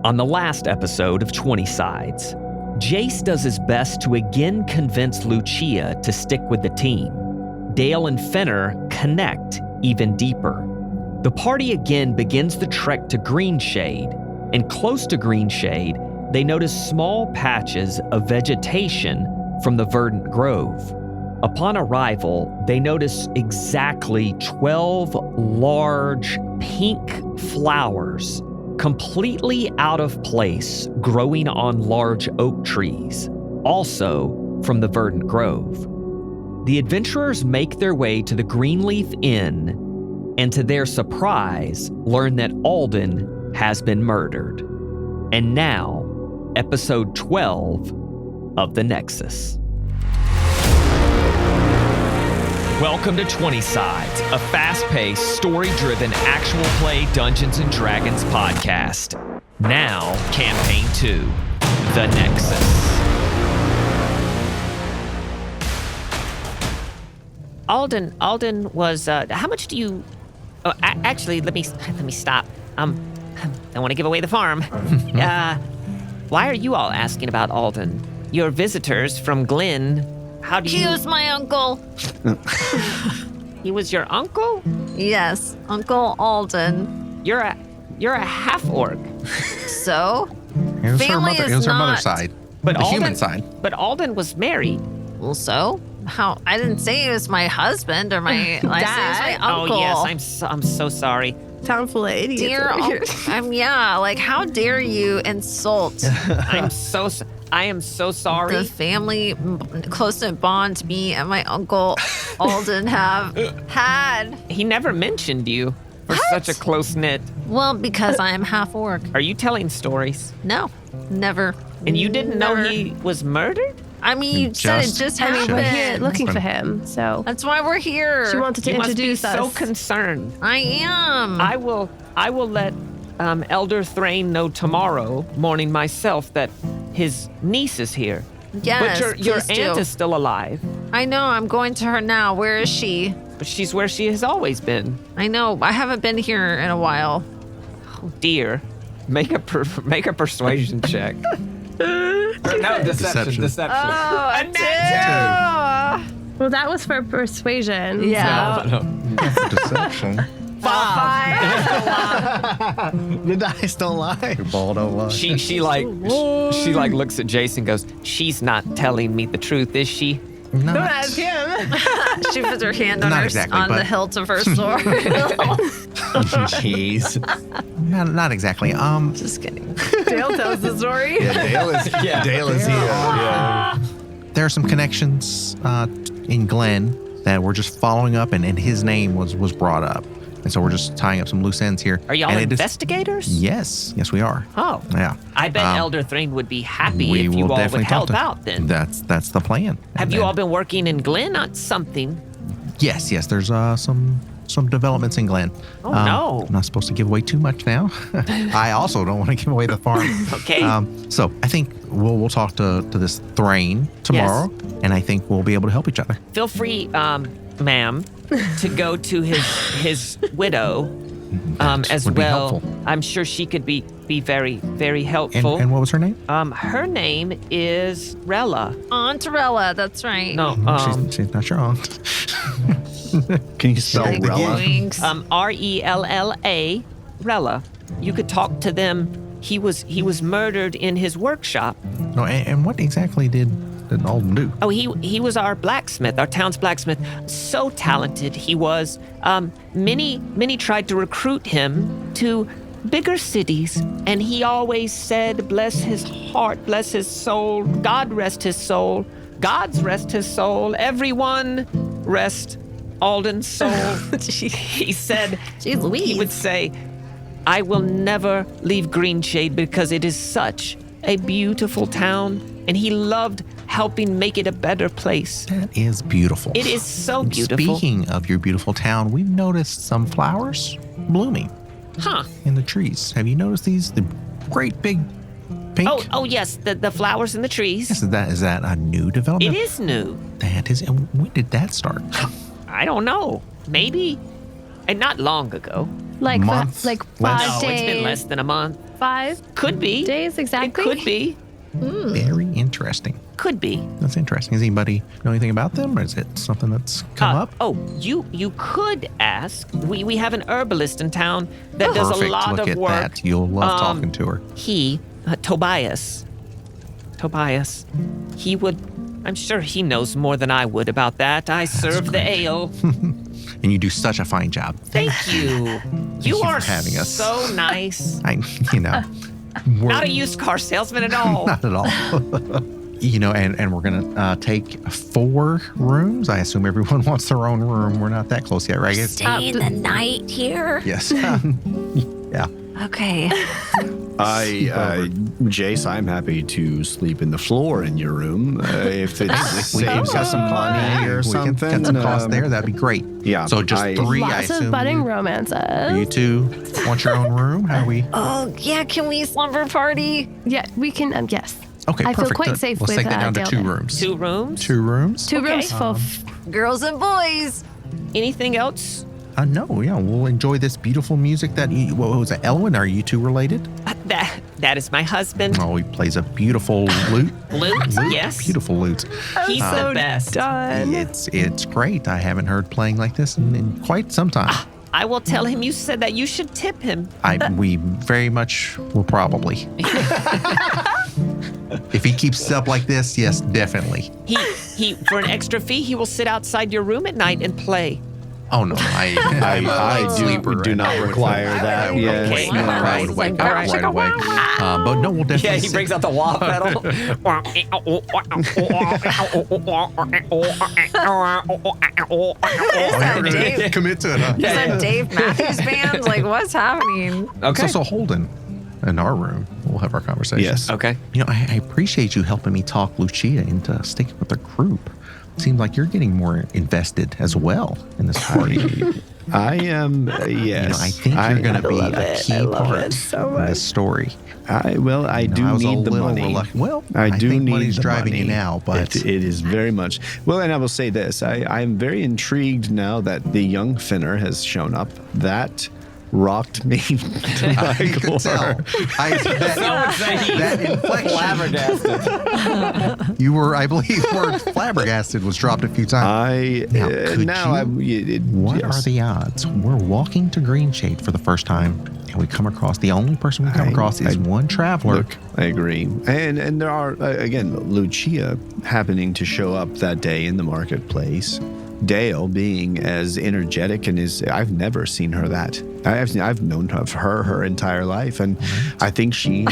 On the last episode of 20 Sides, Jace does his best to again convince Lucia to stick with the team. Dail and Fenner connect even deeper. The party again begins the trek to Greenshade, and close to Greenshade, they notice small patches of vegetation from the verdant grove. Upon arrival, they notice exactly 12 large pink flowers, completely out of place, growing on large oak trees, also from the verdant grove. The adventurers make their way to the Greenleaf Inn, and to their surprise, learn that Alden has been murdered. And now, episode 12 of The Nexus. Welcome to 20 Sides, a fast-paced, story-driven, actual play Dungeons & Dragons podcast. Now, Campaign 2, The Nexus. Alden was, how much do you... Oh, actually, let me stop. I don't want to give away the farm. Why are you all asking about Alden? You're visitors from Glen. How do you... He was my uncle. He was your uncle? Yes, Uncle Alden. You're a half-orc. So? It was Family her is mother's not- side. But The human side. But Alden was married. Well, so? How? I didn't say it was my husband or my... I said it was my uncle. Oh, yes, I'm so sorry. Town full of idiots. Dear over here. yeah, like, how dare you insult I am so sorry. the family close-knit bond me and my uncle Alden have had? He never mentioned you for such a close-knit. Well, because I am half orc. Are you telling stories? No, never. And you didn't know Never. he was murdered? I mean, you said it just I mean, we're here happened. looking for him, so That's why we're here. she wanted to You must be introduce us. so concerned. I am. I will let Elder Thrain know tomorrow morning myself that his niece is here. Yes, But your please aunt do. is still alive. I know. I'm going to her now. Where is she? But she's where she has always been. I know. I haven't been here in a while. Oh dear. Make a persuasion check. No, deception. Oh, I Well, that was for persuasion. Yeah. Deception. The dice don't lie. Ball don't lie. She looks at Jason and goes, "She's not telling me the truth, is she?" Not. Don't ask him. She puts her hand on, Not exactly, on the but- hilt of her sword. Jeez. Not exactly. Just kidding. Dale tells the story. Dale is here. There are some connections in Glen that we're just following up, and his name was brought up. And so we're just tying up some loose ends here. Are y'all And it is- investigators? Yes, we are. Oh. Yeah. I bet Elder Thrain would be happy We if you will all would definitely help talk to- out then. That's the plan. Have you all been working in Glen on something? Yes. There's some developments in Glen. Oh, no. I'm not supposed to give away too much now. I also don't want to give away the farm. Okay. So I think we'll talk to this Thrain tomorrow, and I think we'll be able to help each other. Feel free, ma'am, to go to his widow That as would be well. helpful. I'm sure she could be very, very helpful. And what was her name? Her name is Rella. Aunt-rella, that's right. No, She's not your aunt. Can you spell Like Rella? wings. Rella, Rella. You could talk to them. He was murdered in his workshop. No, and what exactly did Alden do? Oh, he was our blacksmith, our town's blacksmith. So talented he was. Many tried to recruit him to bigger cities, and he always said, "Bless his heart, bless his soul. God rest his soul. God's rest his soul. Everyone rest Alden's soul." He said, Jeez Louise. he would say, "I will never leave Greenshade because it is such a beautiful town," and he loved helping make it a better place. That is beautiful. It is so beautiful. Speaking of your beautiful town, we've noticed some flowers blooming Huh. in the trees. Have you noticed these? The great big pink? Oh yes, the flowers in the trees. Yes, is that a new development? It is new. That is. And when did that start? I don't know. Maybe, and not long ago. Like Month? like Less? 5 No, days. it's been less than a month. 5 Could be. days exactly? It could be. Very interesting. Could be. That's interesting. Does anybody know anything about them, or is it something that's come up? Oh, you could ask. We have an herbalist in town that does Perfect. a lot Look of at work. that. You'll love talking to her. Tobias, he would, I'm sure he knows more than I would about that. I serve the ale. And you do such a fine job. Thank you. You you are for having us. so nice. We're Not a used car salesman at all. not at all. And we're gonna take 4 rooms. I assume everyone wants their own room. We're not that close yet, right? Stay in the night here. Yes. Yeah. Okay. Jace, I'm happy to sleep in the floor in your room if it saves us some money or We something. can cut some costs there. That'd be great. Yeah, So just 3, I Lots assume. of budding You romances. 2 want your own room? How are we? Oh, yeah, can we slumber party? Yeah, we can, yes. Okay, I feel perfect. quite safe Let's with take that down to Dail 2 then. rooms. 2 rooms. 2 rooms? 2 Okay. rooms full. Girls and boys. Anything else? No, yeah, we'll enjoy this beautiful music that, what was it, Elwin? Are you 2 related? That is my husband. Oh, he plays a beautiful lute. Lute, yes. Beautiful lute. He's the best. Done. It's great. I haven't heard playing like this in quite some time. I will tell him you said that. You should tip him. We very much will probably. If he keeps up like this, yes, definitely. He for an extra fee, he will sit outside your room at night and play. Oh no, I'm a light sleeper. do and not I would- require that. I would Yes. wake- Okay. I would wake up right away. But no, we'll definitely. Yeah, he sit- brings out the wah pedal. Oh, yeah, we're Dave? gonna commit to it, huh? Is that Dave Matthews Band? Like, what's happening? It's also Holden in our room. We'll have our conversation. Yes. Okay. I appreciate you helping me talk Lucia into sticking with the group. Seems like you're getting more invested as well in this party. I am, yes. I think you're going to be a key part in this story. I do I was a need the little money. reluctant. Well, I do think need money's the driving money. you now, but it is very much. Well, and I will say this: I'm very intrigued now that the young Fenner has shown up. That rocked me to my I could core. tell. That inflection. Flabbergasted. You were, I believe, the word flabbergasted was dropped a few times. Now, could What are the odds? We're walking to Greenshade for the first time, and we come across the only person we come across is one traveler. Look, I agree, and there are again Lucia happening to show up that day in the marketplace. Dail being as energetic and I've never seen her that. I've known of her entire life, and I think she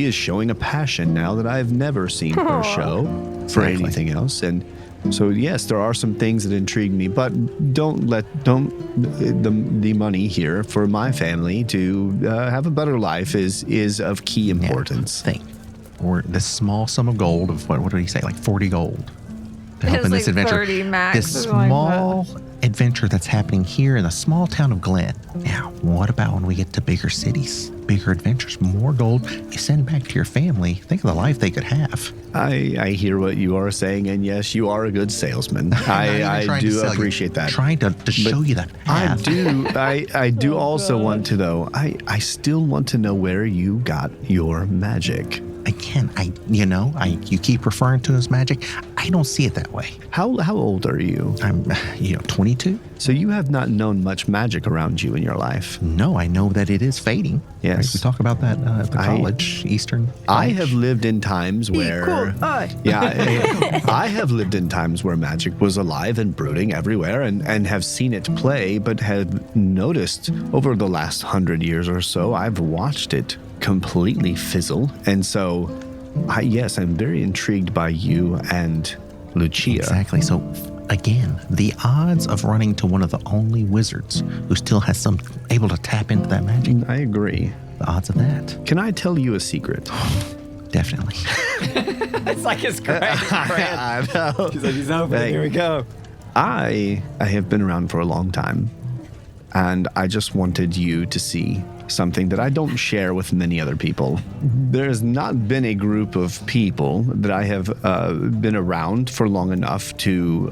is showing a passion now that I've never seen her show for anything else. And so yes, there are some things that intrigue me, but the money here for my family to have a better life is of key importance. Or this small sum of gold of what did he say, like 40 gold to help It's in this like adventure. 30 max, This something like small adventure that's happening here in the small town of Glen. Now, what about when we get to bigger cities, bigger adventures, more gold you send back to your family? Think of the life they could have. I hear what you are saying, and yes, you are a good salesman. I do appreciate that. Trying to show you that path. I do also want to, though. I still want to know where you got your magic. Again, you keep referring to it as magic. I don't see it that way. How old are you? I'm, 22. So you have not known much magic around you in your life. No, I know that it is fading. Yes. Right? We talk about that at the college, Eastern. I College. have lived in times where, I have lived in times where magic was alive and brooding everywhere, and have seen it play, but have noticed over the last 100 years or so, I've watched it completely fizzle. And so, I'm very intrigued by you and Lucia. Exactly. So, again, the odds of running to one of the only wizards who still has able to tap into that magic. I agree. The odds of that, Can I tell you a secret? definitely. It's like his grand. I know. He's like, he's open. Hey. Here we go. I have been around for a long time, and I just wanted you to see something that I don't share with many other people. There's not been a group of people that I have been around for long enough to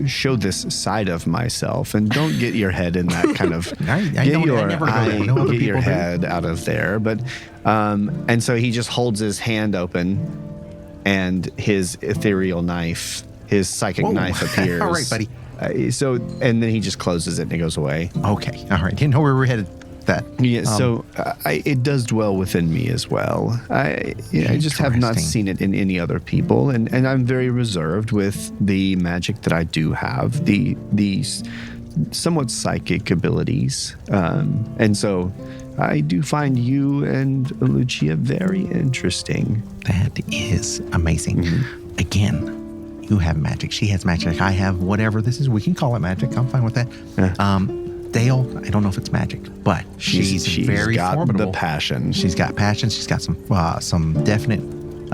show this side of myself, and don't get your head in that kind of get your head out of there. But and so he just holds his hand open, and his ethereal knife, his psychic knife appears. All right, buddy. And then he just closes it and it goes away. Okay, all right. Didn't know where we were headed. That it does dwell within me as well. I just have not seen it in any other people, and I'm very reserved with the magic that I do have, these somewhat psychic abilities, and so I do find you and Lucia very interesting. That is amazing. Mm-hmm. Again, you have magic. She has magic. I have whatever this is. We can call it magic. I'm fine with that. Yeah. Dail, I don't know if it's magic, but she's very got formidable. The passion. She's got passion. She's got some definite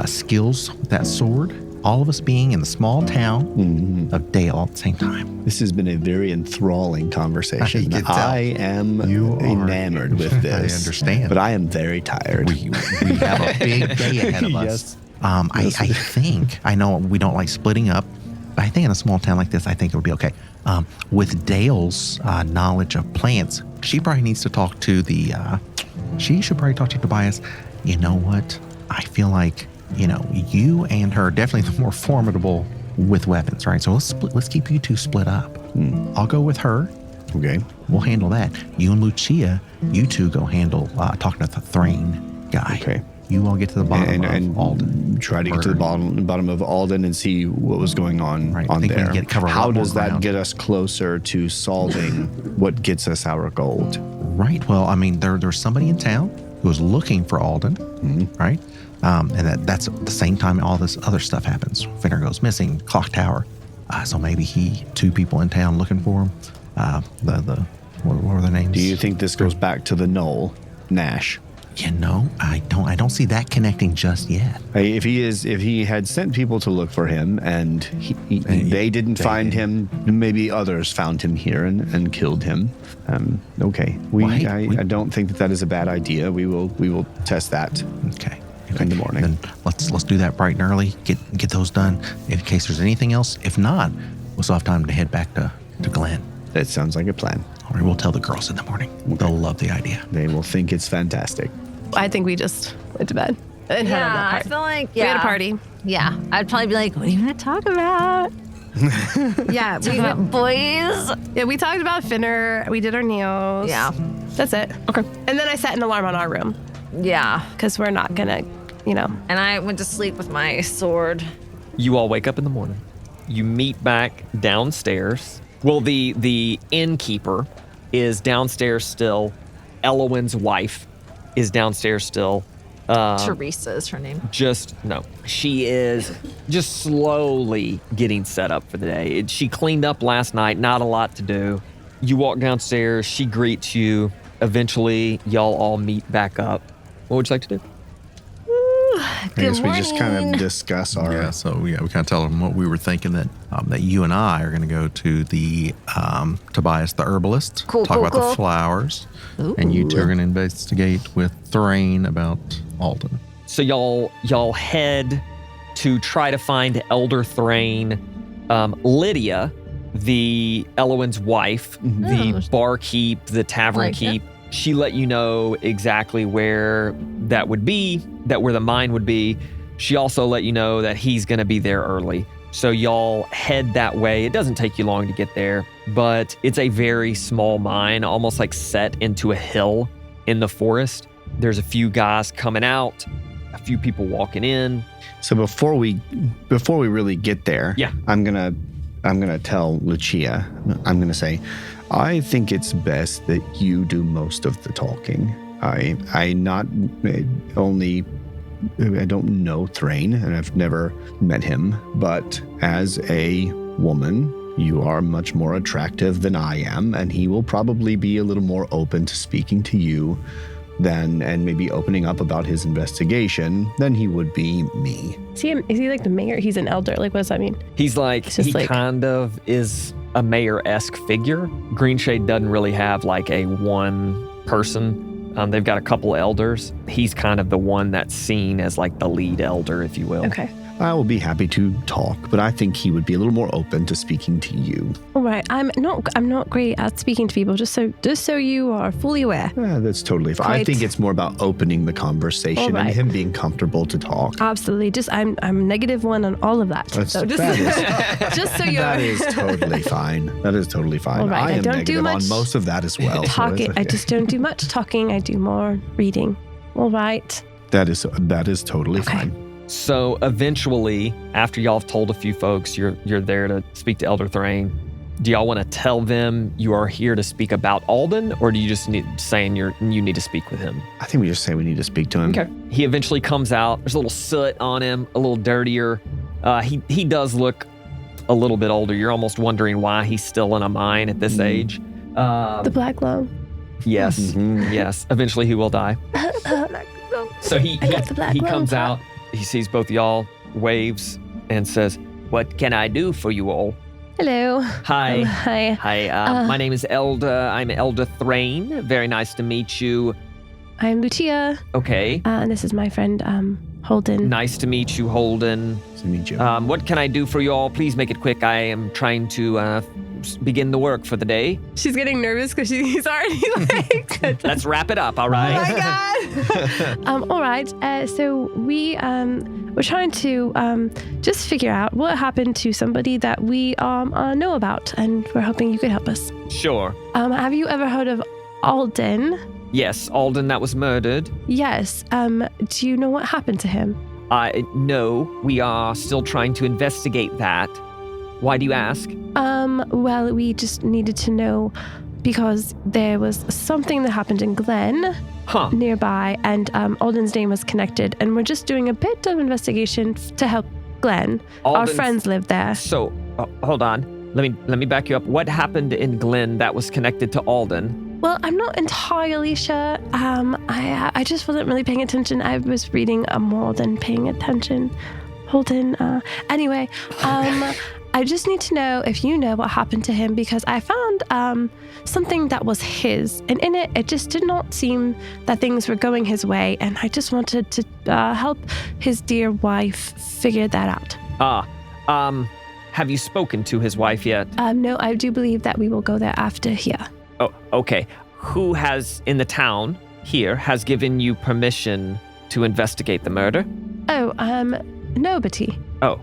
skills with that sword. All of us being in the small town of Dail at the same time. This has been a very enthralling conversation. I am enamored with this. I understand. But I am very tired. We have a big day ahead of us. I think, I know we don't like splitting up, but I think in a small town like this, I think it would be okay. With Dail's knowledge of plants, she probably needs to talk to she should probably talk to Tobias. You know what? I feel like, you and her are definitely the more formidable with weapons, right? So let's keep you two split up. I'll go with her. Okay. We'll handle that. You and Lucia, you two go handle talking to the Thrain guy. Okay. You all get to the bottom of Alden. Try to get to the bottom of Alden and see what was going on there. How does that get us closer to solving what gets us our gold? Right. Well, I mean, there's somebody in town who was looking for Alden, right? And that's at the same time all this other stuff happens. Fenner goes missing, clock tower. So maybe two people in town looking for him. What were their names? Do you think this goes back to the Knoll, Nash? I don't see that connecting just yet. If he had sent people to look for him and they didn't find him, maybe others found him here and killed him. Okay, I don't think that is a bad idea. We will test that. Okay. In the morning. Then let's do that bright and early. Get those done in case there's anything else. If not, we'll still have time to head back to Glen. That sounds like a plan. All right, we'll tell the girls in the morning. Okay. They'll love the idea. They will think it's fantastic. I think we just went to bed. And had on that part. I feel like, we had a party. Yeah, I'd probably be like, what are you going to talk about? Yeah. Talk about boys. Yeah, we talked about Fenner. We did our nails. Yeah. That's it. Okay. And then I set an alarm on our room. Yeah. Because we're not going to, And I went to sleep with my sword. You all wake up in the morning. You meet back downstairs. Well, the innkeeper is downstairs still. Elowin's wife is downstairs still. Teresa is her name. She is just slowly getting set up for the day. She cleaned up last night, not a lot to do. You walk downstairs, she greets you. Eventually, y'all all meet back up. What would you like to do? I guess we just kind of discuss our... Yeah, so we kind of tell them what we were thinking, that you and I are going to go to the Tobias the herbalist, talk about the flowers, and you two are going to investigate with Thrain about Alden. So y'all head to try to find Elder Thrain. Lydia, the Elowin's wife, the barkeep, the tavern keep, she let you know exactly where that would be, where the mine would be. She also let you know that he's going to be there early. So y'all head that way. It doesn't take you long to get there, but it's a very small mine, almost like set into a hill in the forest. There's a few guys coming out, a few people walking in. So before we really get there, I'm gonna tell Lucia. I'm gonna say, I think it's best that you do most of the talking. I don't know Thrain, and I've never met him, but as a woman, you are much more attractive than I am, and he will probably be a little more open to speaking to you and maybe opening up about his investigation than he would be me. Is he like the mayor? He's an elder. Like, what does that mean? He's like, he kind of is a mayor-esque figure. Greenshade doesn't really have like a one person. They've got a couple elders. He's kind of the one that's seen as like the lead elder, if you will. Okay. I will be happy to talk, but I think he would be a little more open to speaking to you. All right, I'm not great at speaking to people. Just so you are fully aware. That's totally fine. I think it's more about opening the conversation and him being comfortable to talk. Absolutely. Just I'm -1 on all of that. Just so you're. That is totally fine. That is totally fine. All right, I am don't negative do much on most of that as well. Talking. I just don't do much talking. I do more reading. All right. That is totally fine. So eventually, after y'all have told a few folks you're there to speak to Elder Thrain, do y'all want to tell them you are here to speak about Alden, or do you just need you need to speak with him? I think we just say we need to speak to him. Okay. He eventually comes out. There's a little soot on him, a little dirtier. He does look a little bit older. You're almost wondering why he's still in a mine at this age. The black lung. Yes. Yes. Eventually he will die. So he comes out. He sees both y'all, waves, and says, "What can I do for you all?" Hello. Hi. Hi. Hi. My name is Elder. I'm Elder Thrain. Very nice to meet you. I'm Lucia. Okay. And this is my friend, Holden. Nice to meet you, Holden. Nice to meet you. What can I do for you all? Please make it quick. I am trying to begin the work for the day. She's getting nervous because he's already like... Let's wrap it up, all right? Oh my God. All right. So we're trying to just figure out what happened to somebody that we know about, and we're hoping you could help us. Sure. Have you ever heard of Alden? Yes, Alden that was murdered. Yes. Do you know what happened to him? No, we are still trying to investigate that. Why do you ask? Well, we just needed to know because there was something that happened in Glen nearby, and Alden's name was connected, and we're just doing a bit of investigation to help Glen. Our friends live there. So, hold on. Let me back you up. What happened in Glen that was connected to Alden? Well, I'm not entirely sure. I just wasn't really paying attention. I was reading more than paying attention. Holden. Anyway, I just need to know if you know what happened to him, because I found something that was his, and in it just did not seem that things were going his way, and I just wanted to help his dear wife figure that out. Have you spoken to his wife yet? No, I do believe that we will go there after here. Oh, okay. Who in the town here has given you permission to investigate the murder? Oh, nobody. Oh.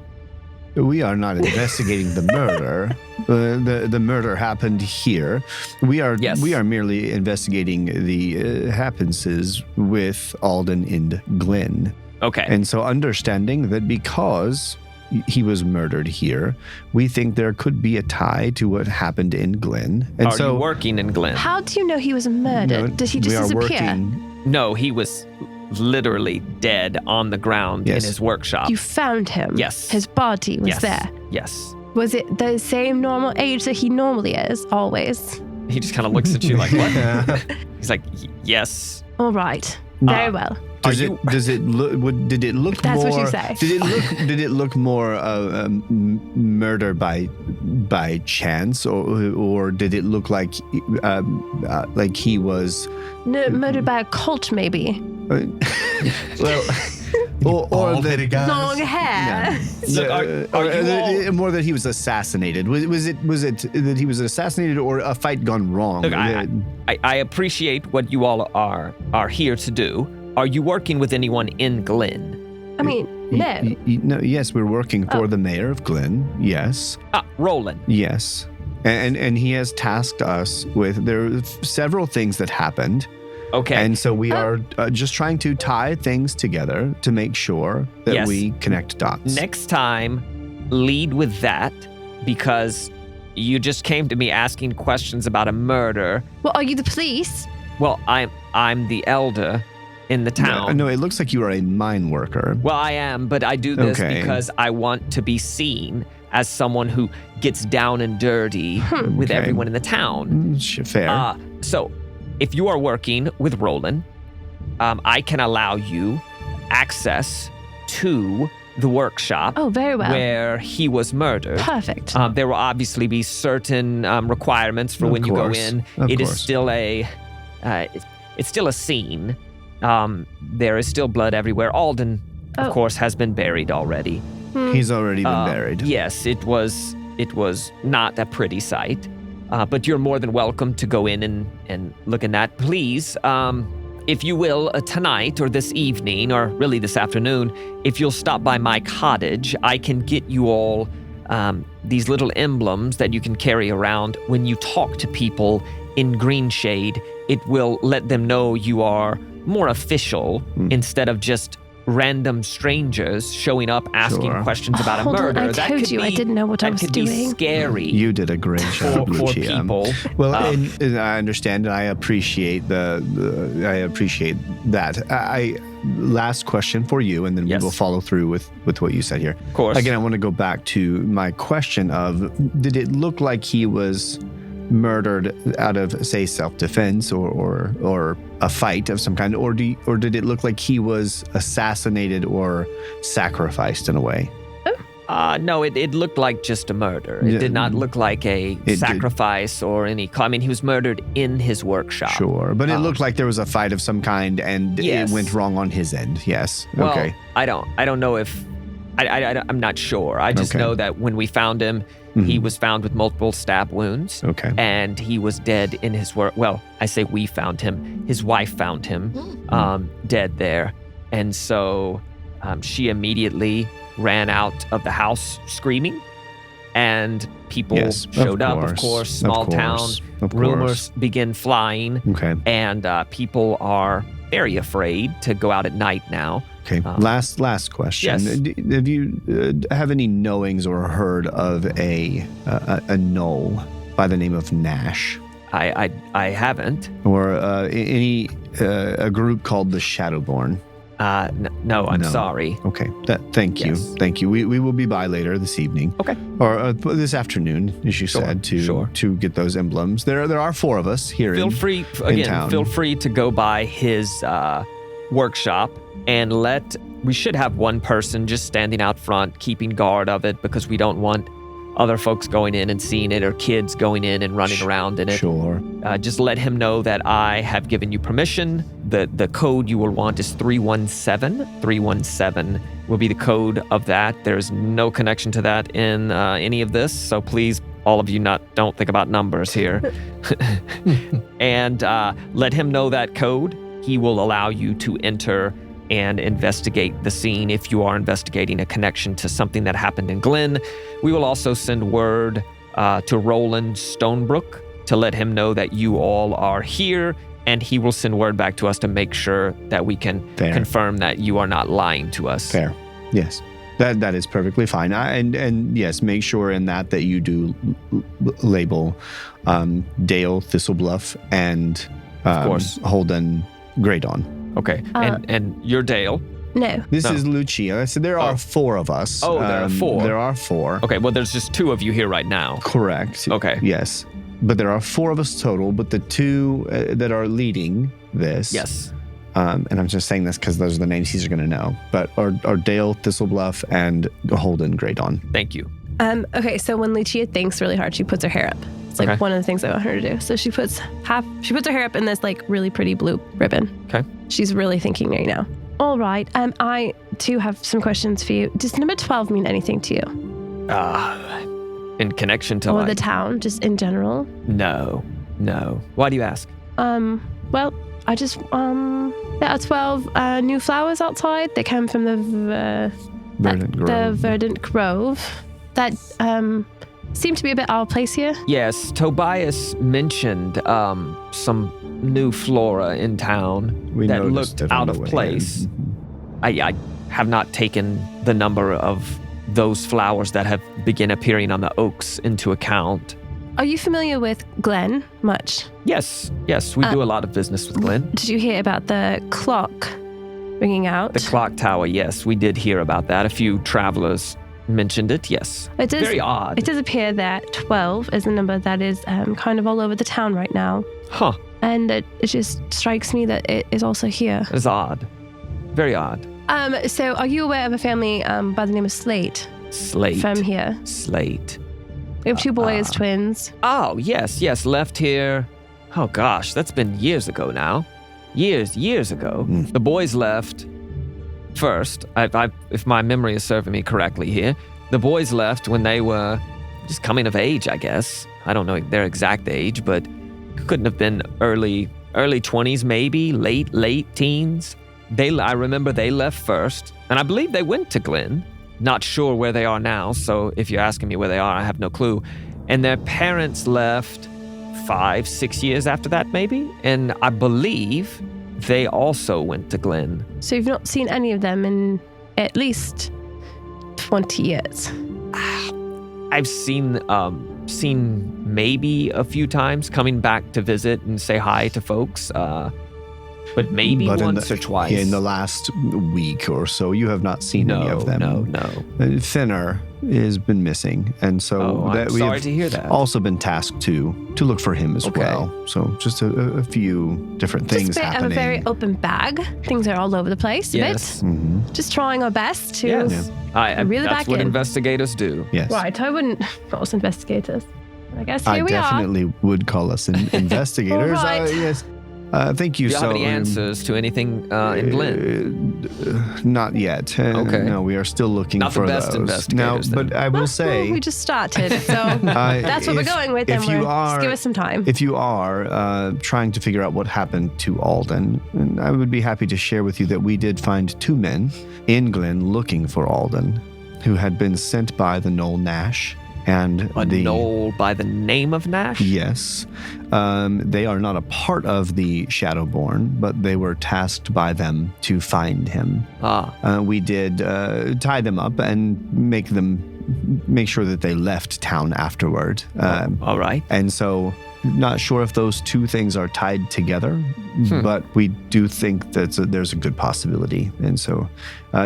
We are not investigating the murder. The murder happened here. We are merely investigating the happenances with Alden and Glen. Okay. And so understanding that because he was murdered here, we think there could be a tie to what happened in Glen. And are you working in Glen? How do you know he was murdered? No, Did he just disappear? No, he was literally dead on the ground in his workshop. You found him? Yes. His body was there? Yes. Was it the same normal age that he normally is, always? He just kind of looks at you like, what? He's like, yes. All right. Very well. Did it look That's more? What you say. Did it look more murder by chance, or did it look like he was murdered by a cult, maybe? Well, or that it got long hair. Yeah. More that he was assassinated. Was it that he was assassinated, or a fight gone wrong? Look, I appreciate what you all are here to do. Are you working with anyone in Glen? I mean, no. No. Yes, we're working for the mayor of Glen. Yes. Roland. Yes, and he has tasked us with there are several things that happened. Okay. And so we are just trying to tie things together to make sure that we connect dots. Next time, lead with that, because you just came to me asking questions about a murder. Well, are you the police? Well, I'm the elder in the town. No, it looks like you are a mine worker. Well, I am, but I do this because I want to be seen as someone who gets down and dirty with everyone in the town. Fair. So, if you are working with Roland, I can allow you access to the workshop. Oh, very well. Where he was murdered. Perfect. There will obviously be certain requirements for when you go in. It is still it's still a scene. There is still blood everywhere. Alden, of course, has been buried already. He's already been buried. Yes, it was not a pretty sight. But you're more than welcome to go in and look in that. Please, if you will, tonight or this evening, or really this afternoon, if you'll stop by my cottage, I can get you all these little emblems that you can carry around. When you talk to people in Greenshade, it will let them know you are more official instead of just random strangers showing up asking questions about a murder. I told you I didn't know what I was doing. That could be scary. You did a great job, for Lucia. people. Well, and I understand, and I appreciate that. Last question for you, and then we will follow through with what you said here. Of course. Again, I want to go back to my question of: did it look like he was murdered out of, say, self-defense or a fight of some kind, or did it look like he was assassinated or sacrificed in a way? No, it looked like just a murder. It did not look like a sacrifice or any. I mean, he was murdered in his workshop. Sure, but it looked like there was a fight of some kind, and it went wrong on his end. Yes. Well, okay. I don't know if. I'm not sure. I just know that when we found him, he was found with multiple stab wounds. Okay. And he was dead in his work. Well, I say we found him. His wife found him dead there. And so she immediately ran out of the house screaming. And people showed up, of course. Small town. Rumors begin flying. Okay. And people are very afraid to go out at night now. Okay. Last question. Yes. Have you have any knowings or heard of a gnoll by the name of Nash? I haven't. Or a group called the Shadowborn? No, I'm sorry. Okay. Thank you. Yes. Thank you. We will be by later this evening. Okay. Or this afternoon, as you said, to get those emblems. There are 4 of us here in town. Feel free to go by his workshop and we should have one person just standing out front, keeping guard of it, because we don't want other folks going in and seeing it, or kids going in and running around in it. Sure. Just let him know that I have given you permission. The code you will want is 317. 317 will be the code of that. There's no connection to that in any of this, so please, all of you, don't think about numbers here. And let him know that code. He will allow you to enter and investigate the scene if you are investigating a connection to something that happened in Glen. We will also send word to Roland Stonebrook to let him know that you all are here, and he will send word back to us to make sure that we can confirm that you are not lying to us. Fair. Yes. That is perfectly fine. And yes, make sure in that you do label Dail, Thistlebluff, and of course Holden Greydon. Okay. And you're Dail? No. This is Lucia. So there are 4 of us. Oh, there are 4. There are 4. Okay, well, there's just 2 of you here right now. Correct. Okay. Yes. But there are 4 of us total, but the 2 that are leading this. Yes. And I'm just saying this because those are the names he's going to know. But are Dail, Thistlebluff, and Holden Greydon. Thank you. Okay, so when Lucia thinks really hard, she puts her hair up. It's like one of the things I want her to do. So she puts her hair up in this like really pretty blue ribbon. Okay. She's really thinking right now. All right. I too have some questions for you. Does number 12 mean anything to you? In connection to or the town, just in general? No. Why do you ask? Well, I just there are 12 new flowers outside. They come from the Verdant Grove. That seem to be a bit out of place here. Yes, Tobias mentioned some new flora in town that looked out of place. I have not taken the number of those flowers that have begun appearing on the oaks into account. Are you familiar with Glen much? Yes, we do a lot of business with Glen. Did you hear about the clock ringing out? The clock tower, yes, we did hear about that. A few travelers mentioned it, yes. It does, very odd. It does appear that 12 is a number that is kind of all over the town right now. Huh. And it just strikes me that it is also here. It is odd. Very odd. So are you aware of a family by the name of Slate? Slate. From here. Slate. We have 2 boys, twins. Oh, yes, left here. Oh gosh, that's been years ago now. Years ago. The boys left first. If my memory is serving me correctly here, the boys left when they were just coming of age, I guess. I don't know their exact age, but couldn't have been early 20s, maybe late teens. I remember they left first, and I believe they went to Glen. Not sure where they are now, so if you're asking me where they are, I have no clue. And their parents left 5-6 years after that, maybe. And I believe they also went to Glen. So you've not seen any of them in at least 20 years? I've seen maybe a few times coming back to visit and say hi to folks. But maybe once or twice. In the last week or so, you have not seen any of them. No. Fenner has been missing, and so I'm sorry to hear that. Also been tasked to look for him as well. So just a few different things just happening. Just a very open bag. Things are all over the place. Yes. A bit. Just trying our best to really that's back what in. investigators do. Yes. Right, I wouldn't call us investigators. I guess here we are. I definitely would call us investigators. All right. Yes. Thank you. Do you have any answers to anything in Glen? Not yet. Okay. No, we are still looking Not for the best those. investigators, But I will say, we just started, so that's what we're going with. And just give us some time. If you are trying to figure out what happened to Alden, and I would be happy to share with you that we did find 2 men in Glen looking for Alden, who had been sent by the Knoll Nash. And a knoll by the name of Nash? Yes. They are not a part of the Shadowborn, but they were tasked by them to find him. We did tie them up and make sure that they left town afterward. All right. And so, not sure if those 2 things are tied together, but we do think that there's a good possibility. And so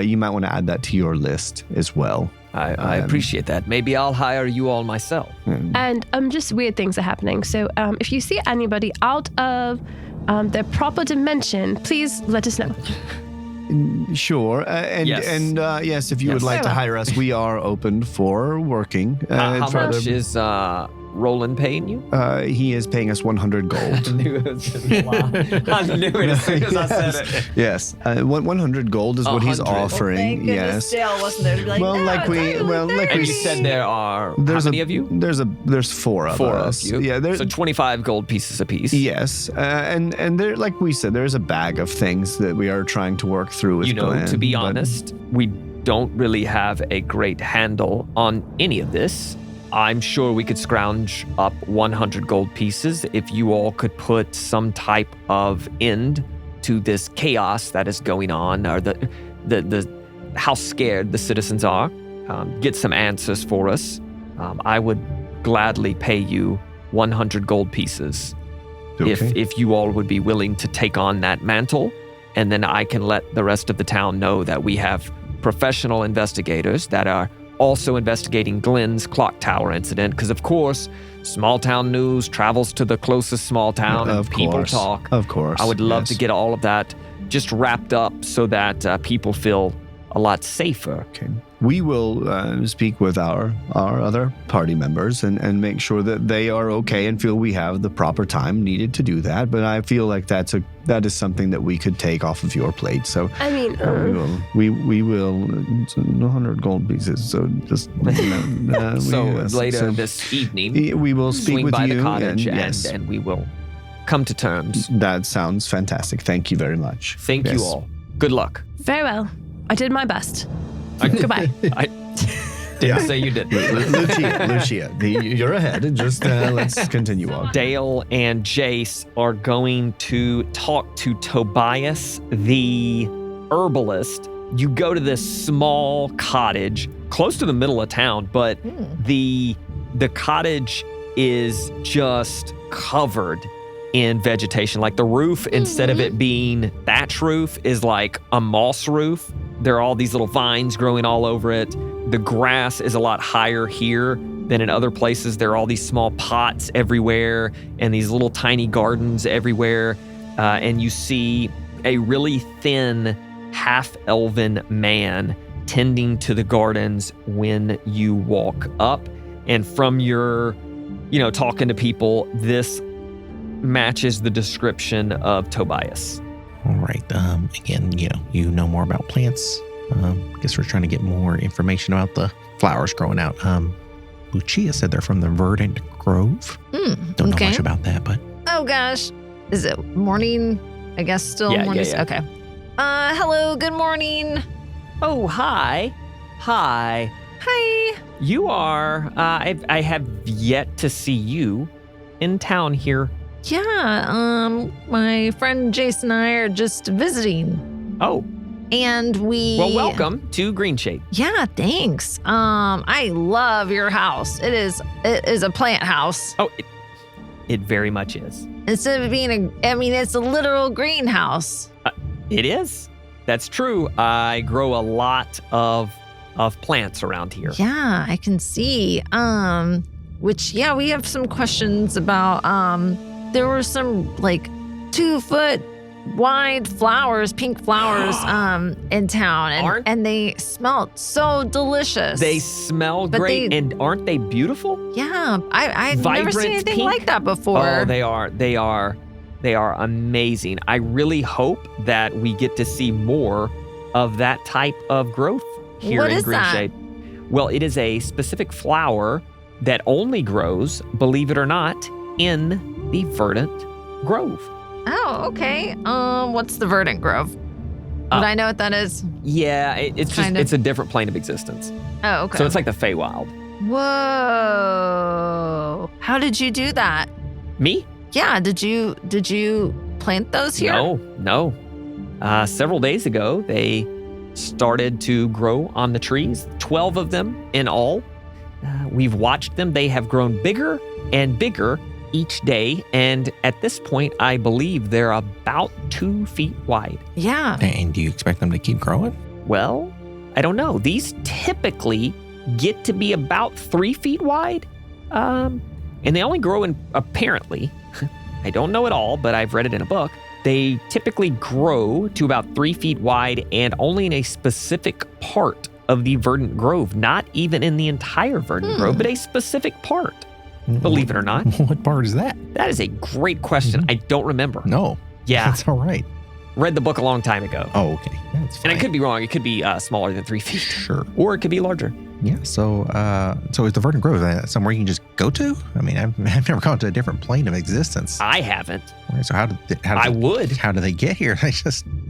you might want to add that to your list as well. I appreciate that. Maybe I'll hire you all myself. And just weird things are happening. So if you see anybody out of their proper dimension, please let us know. Sure. Yes, if you would like to hire us, we are open for working. How much is Roland paying you? He is paying us 100 gold. I knew it was going to lie. I knew it as soon as I said it. Yes. 100 100 gold is what he's offering. Well, thank goodness Dail wasn't there to be like, And you said there are, how many of you? There's 4 of us. Of you. Yeah. So 25 gold pieces apiece. Yes. And there, like we said, there's a bag of things that we are trying to work through with Glenn, to be honest, we don't really have a great handle on any of this. I'm sure we could scrounge up 100 gold pieces if you all could put some type of end to this chaos that is going on, or the how scared the citizens are. Get some answers for us. I would gladly pay you 100 gold pieces if you all would be willing to take on that mantle, and then I can let the rest of the town know that we have professional investigators that are also investigating Glenn's clock tower incident, because of course, small town news travels to the closest small town and people talk. Of course. I would love to get all of that just wrapped up so that people feel a lot safer. Okay. We will speak with our other party members and make sure that they are okay and feel we have the proper time needed to do that. But I feel like that is something that we could take off of your plate. So I mean, we will 100 gold pieces. So just later this evening, we will speak with by you the cottage and and we will come to terms. That sounds fantastic. Thank you very much. Thank you all. Good luck. Very well. I did my best. Goodbye. I didn't say you did. Lucia, you're ahead. Just let's continue on. Dail and Jace are going to talk to Tobias, the herbalist. You go to this small cottage close to the middle of town, but the cottage is just covered in vegetation. Like the roof, instead of it being thatch roof, is like a moss roof. There are all these little vines growing all over it. The grass is a lot higher here than in other places. There are all these small pots everywhere and these little tiny gardens everywhere. And you see a really thin, half-elven man tending to the gardens when you walk up. And from your, talking to people, this matches the description of Tobias. All right. Again, you know more about plants. I guess we're trying to get more information about the flowers growing out. Lucia said they're from the verdant grove. Don't know much about that, but... Oh, gosh. Is it morning? I guess still morning. Yeah. Okay. Hello, good morning. Oh, hi. Hi. You are, I have yet to see you in town here. Yeah, my friend Jason and I are just visiting. Oh. And Well, welcome to Greenshade. Yeah, thanks. I love your house. It is a plant house. Oh, it very much is. Instead of being it's a literal greenhouse. It is. That's true. I grow a lot of plants around here. Yeah, I can see. We have some questions about, there were some 2-foot wide flowers, pink flowers, in town. And they smelled so delicious. They smell great. And aren't they beautiful? Yeah, I've never seen anything pink like that before. Oh, they are amazing. I really hope that we get to see more of that type of growth here in Greenshade. Well, it is a specific flower that only grows, believe it or not, in the verdant grove. Oh, okay. What's the verdant grove? Would I know what that is? Yeah, it's a different plane of existence. Oh, okay. So it's like the Feywild. Whoa. How did you do that? Me? Yeah, did you plant those here? No. Several days ago, they started to grow on the trees, 12 of them in all. We've watched them. They have grown bigger and bigger each day. And at this point, I believe they're about 2 feet wide. Yeah. And do you expect them to keep growing? Well, I don't know. These typically get to be about 3 feet wide. And they only grow in, apparently, I don't know it all, but I've read it in a book. They typically grow to about 3 feet wide and only in a specific part of the verdant grove, not even in the entire verdant grove, but a specific part, believe it or not. What part is that? That is a great question. I don't remember. No. Yeah. That's all right. Read the book a long time ago. Oh, okay. That's fine. And I could be wrong. It could be smaller than 3 feet. Sure. Or it could be larger. Yeah. So is the verdant grove somewhere you can just go to? I mean, I've never gone to a different plane of existence. I haven't. So how do they get here?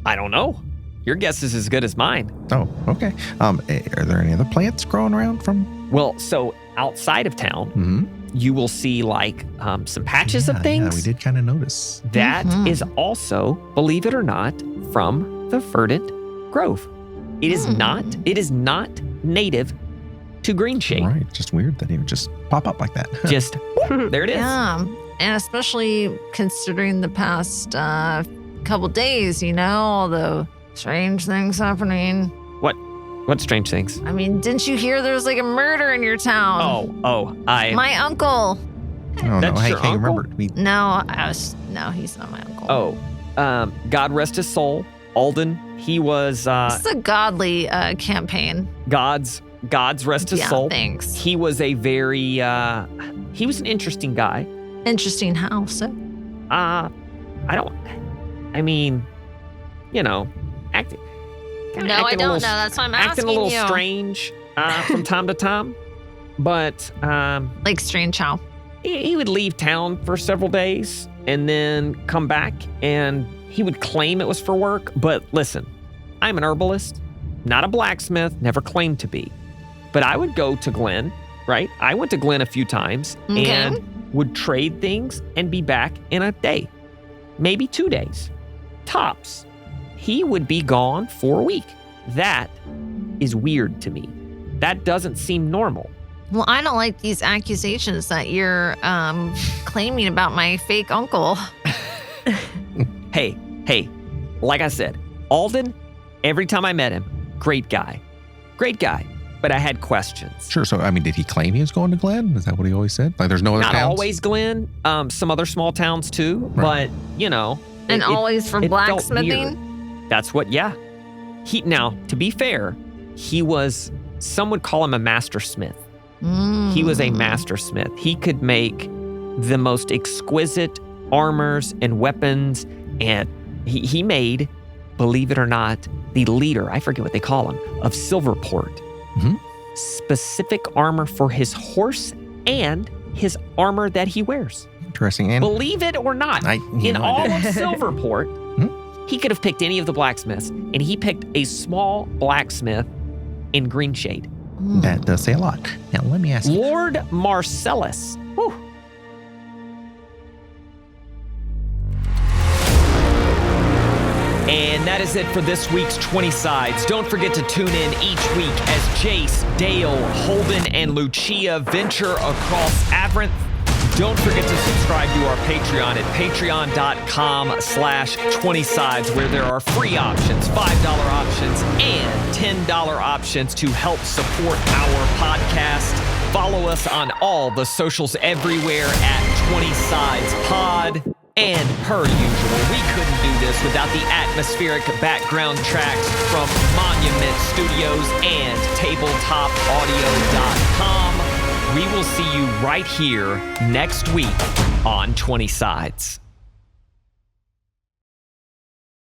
I don't know. Your guess is as good as mine. Oh, okay. Are there any other plants growing around from? Well, so outside of town, you will see some patches of things. Yeah, we did kind of notice. That is also, believe it or not, from the verdant grove. It is not native to Greenshade. Right. Just weird that it would just pop up like that. Just there it is. Yeah. And especially considering the past couple days, all the strange things happening. What strange things? I mean, didn't you hear there was a murder in your town? My uncle. Oh, That's no. Hey, your uncle? remember. No, he's not my uncle. Oh, God rest his soul. Alden, he was... It's a godly campaign. God's rest his soul. Thanks. He was a very... he was an interesting guy. Interesting how, so? Acting. No, I don't know. That's why I'm asking acting a little you. strange from time to time, but like strange how? He would leave town for several days and then come back, and he would claim it was for work. But listen, I'm an herbalist, not a blacksmith. Never claimed to be, but I would go to Glen. Right, I went to Glen a few times and would trade things and be back in a day, maybe 2 days, tops. He would be gone for a week. That is weird to me. That doesn't seem normal. Well, I don't like these accusations that you're claiming about my fake uncle. Hey, like I said, Alden, every time I met him, great guy. But I had questions. Sure. So, did he claim he was going to Glen? Is that what he always said? There's no other towns? Not always Glen. Some other small towns too. Right. But, And always for blacksmithing? That's what, Now, to be fair, some would call him a master smith. He was a master smith. He could make the most exquisite armors and weapons and He made, believe it or not, the leader, I forget what they call him, of Silverport. Specific armor for his horse and his armor that he wears. Interesting. And believe it or not, in all of Silverport, he could have picked any of the blacksmiths, and he picked a small blacksmith in Greenshade. That does say a lot. Now, let me ask you. Lord Marcellus. Whew. And that is it for this week's 20 Sides. Don't forget to tune in each week as Jace, Dail, Holden, and Lucia venture across Averynth. Don't forget to subscribe to our Patreon at patreon.com/20sides, where there are free options, $5 options, and $10 options to help support our podcast. Follow us on all the socials everywhere at 20 Sides Pod. And per usual, we couldn't do this without the atmospheric background tracks from Monument Studios and tabletopaudio.com. We will see you right here next week on 20 Sides.